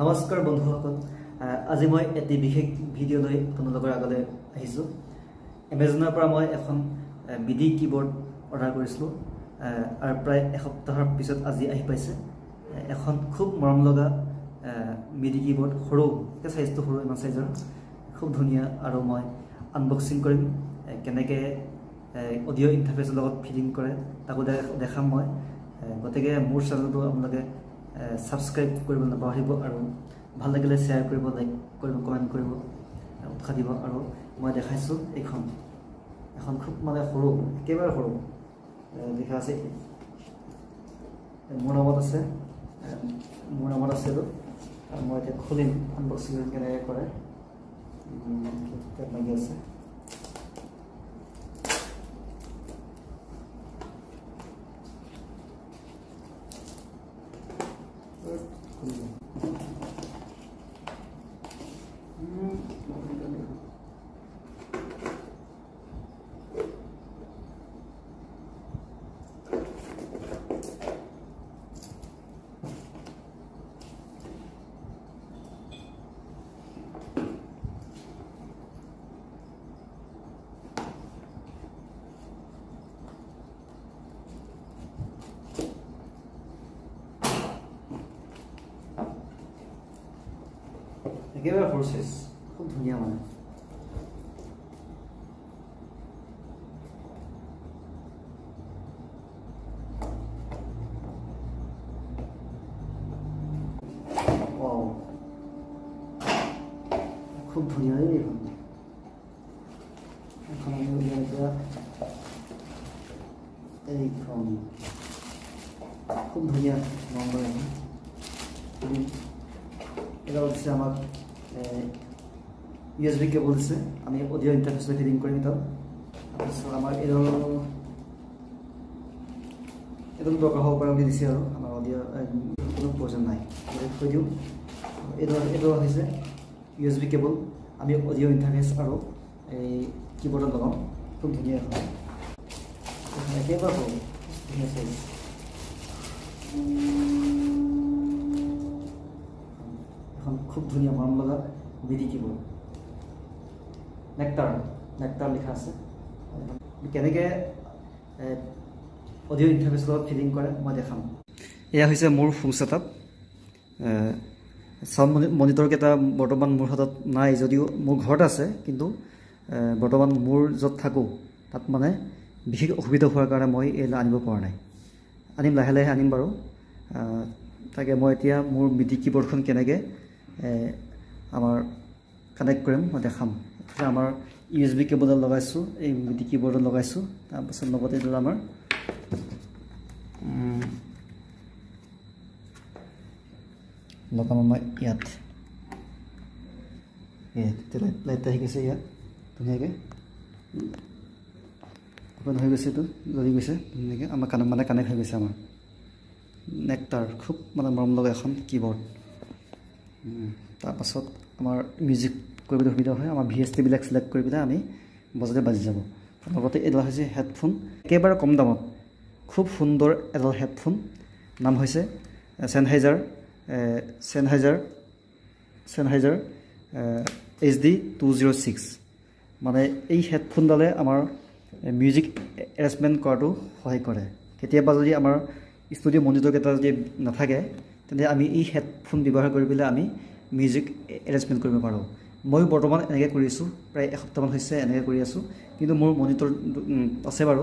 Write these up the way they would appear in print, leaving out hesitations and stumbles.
নমস্কাৰ বন্ধুসকল, আজি মই এটি বিশেষ ভিডিঅ' লৈ আপোনালোকৰ আগলৈ আহিছোঁ। এমেজনৰ পৰা মই এখন মিডি কীবৰ্ড অৰ্ডাৰ কৰিছিলোঁ আৰু প্ৰায় এসপ্তাহৰ পিছত আজি আহি পাইছে। এখন খুব মৰম লগা মিডি কীবৰ্ড, সৰু চাইজটো সৰু, ইমান চাইজৰ, খুব ধুনীয়া। আৰু মই আনবক্সিং কৰিম, কেনেকৈ অডিঅ' ইণ্টাৰফেচৰ লগত ফিটিং কৰে তাকো দেখাম মই। গতিকে মোৰ চেনেলটো আপোনালোকে ছাবস্ক্ৰাইব কৰিব নাপাহৰিব আৰু ভাল লাগিলে শ্বেয়াৰ কৰিব, লাইক কৰিব, কমেণ্ট কৰিব, উৎসাহ দিব। আৰু মই দেখাইছোঁ এখন খুব সৰু, একেবাৰে সৰু, লিখা আছে মোৰ নামত আছে এইটো। আৰু মই এতিয়া খুলিম, আনবক্সিং কেনেকৈ কৰে লাগি আছে। একেবাৰে সৰু চাইজ, খুব ধুনীয়া খুব ধুনীয়া এইখন। আমি উলিয়াই এতিয়া এইখন খুব ধুনীয়া নম্বৰ এটা দিছে আমাক USB কেবল দিছে, আমি অডিঅ' ইণ্টাৰফেচত ফিটিং কৰিম। তাৰপিছত আমাৰ এইটো দৰকাৰ হ'ব পাৰে বুলি দিছে আৰু আমাৰ অডিঅ' কোনো প্ৰয়োজন নাই, থৈ দিওঁ। এইটো হৈছে USB কেবল, আমি অডিঅ' ইণ্টাৰফেচ আৰু এই কীবৰ্ডত লগাওঁ। খুব ধুনীয়া এখন, একেবাৰে সৰু, ধুনীয়া চাইজ। এখন খুব ধুনীয়া মৰম লগা মিডি কীবৰ্ড, নেক্টাৰ লিখা আছে। কেনেকৈ অডিঅ' ইণ্টাৰফেচৰ লগত ফিটিং কৰে মই দেখাম। এয়া হৈছে মোৰ হোম ছেটআপ। চাউণ্ড মনিটৰকেইটা বৰ্তমান মোৰ হাতত নাই, যদিও মোৰ ঘৰত আছে, কিন্তু বৰ্তমান মোৰ য'ত থাকোঁ তাত বিশেষ অসুবিধা হোৱাৰ কাৰণে মই এইবিলাক আনিব পৰা নাই। আনিম, লাহে লাহে আনিম বাৰু। তাকে মই এতিয়া মোৰ মিডি কীবৰ্ডখন কেনেকৈ আমাৰ কানেক্ট কৰিম মই দেখাম। আমাৰ USB কেবলত লগাইছোঁ, এই মিডি কীবৰ্ডত লগাইছোঁ। তাৰপাছত লগতে এইটো আমাৰ লগাম আমাৰ ইয়াত। লাইট আহি গৈছে ইয়াত ধুনীয়াকৈ, অ'পেন হৈ গৈছে, এইটো জ্বলি গৈছে ধুনীয়াকৈ। আমাৰ কানেক্ট হৈ গৈছে আমাৰ নেক্টাৰ, খুব মৰম লগা এখন কীবৰ্ড। তাৰপাছত আমাৰ মিউজিক কৰিবলৈ সুবিধা হয়, আমাৰ VST বিলাক চিলেক্ট কৰি পেলাই আমি বজাতে বাজি যাব। লগতে এইডাল হৈছে হেডফোন, একেবাৰে কম দামত খুব সুন্দৰ এডাল হেডফোন। নাম হৈছে Sennheiser HD 206। এই হেডফোনডালে আমাৰ মিউজিক এৰেঞ্জমেণ্ট কৰাটো সহায় কৰে। কেতিয়াবা যদি আমাৰ ষ্টুডিঅ' মনিটৰকেইটা যদি নাথাকে, তেন্তে আমি এই হেডফোন ব্যৱহাৰ কৰি পেলাই আমি মিউজিক এৰেঞ্জমেণ্ট কৰিব পাৰোঁ। ময়ো বৰ্তমান এনেকৈ কৰিছোঁ, প্ৰায় এসপ্তাহমান হৈছে এনেকৈ কৰি আছোঁ। কিন্তু মোৰ মনিটৰ আছে বাৰু,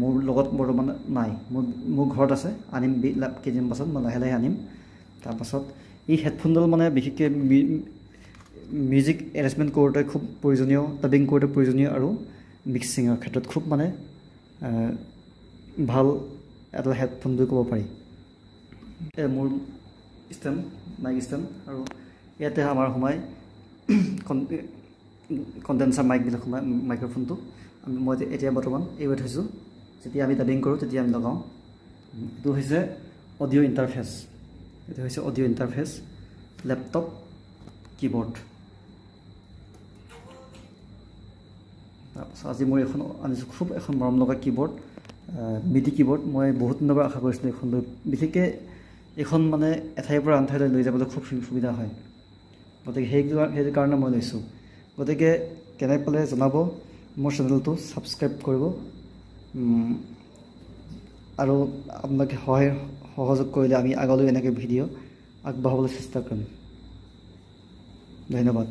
মোৰ লগত বৰ্তমান নাই, মোৰ ঘৰত আছে। আনিম কেইদিনমান পাছত, মই লাহে লাহে আনিম। তাৰপাছত এই হেডফোনডাল বিশেষকৈ মিউজিক এৰেঞ্জমেণ্ট কৰোঁতে খুব প্ৰয়োজনীয়, ডাবিং কৰোঁতে প্ৰয়োজনীয়, আৰু মিক্সিঙৰ ক্ষেত্ৰত খুব ভাল এটা হেডফোন বুলি ক'ব পাৰি। মোৰ ষ্টেণ্ড, মাইক ষ্টেণ্ড, আৰু ইয়াতে আমাৰ সোমাই কণ্ডেনচাৰ মাইকবিলাক সোমাই, মাইক্ৰফোনটো মই এতিয়া বৰ্তমান এইবাৰ থৈছোঁ। যেতিয়া আমি ডাবিং কৰোঁ তেতিয়া আমি লগাওঁ। এইটো হৈছে অডিঅ' ইণ্টাৰফেচ, লেপটপ কীবৰ্ড। তাৰপাছত আজি মই এখন আনিছোঁ, খুব এখন মৰম লগা কীবৰ্ড, মিডি কীবৰ্ড। মই বহুত দিনৰ পৰা আশা কৰিছিলোঁ এখন লৈ, বিশেষকৈ এইখন মানে এঠাইৰ পৰা আন ঠাইলৈ লৈ যাবলৈ খুব সুবিধা হয়। গতিকে সেইটো কাৰণে মই লৈছোঁ। গতিকে কেনে পালে জনাব, মোৰ চেনেলটো ছাবস্ক্ৰাইব কৰিব আৰু আপোনালোকে সহযোগ কৰিলে আমি আগলৈ এনেকৈ ভিডিঅ' আগবঢ়াবলৈ চেষ্টা কৰিম। ধন্যবাদ।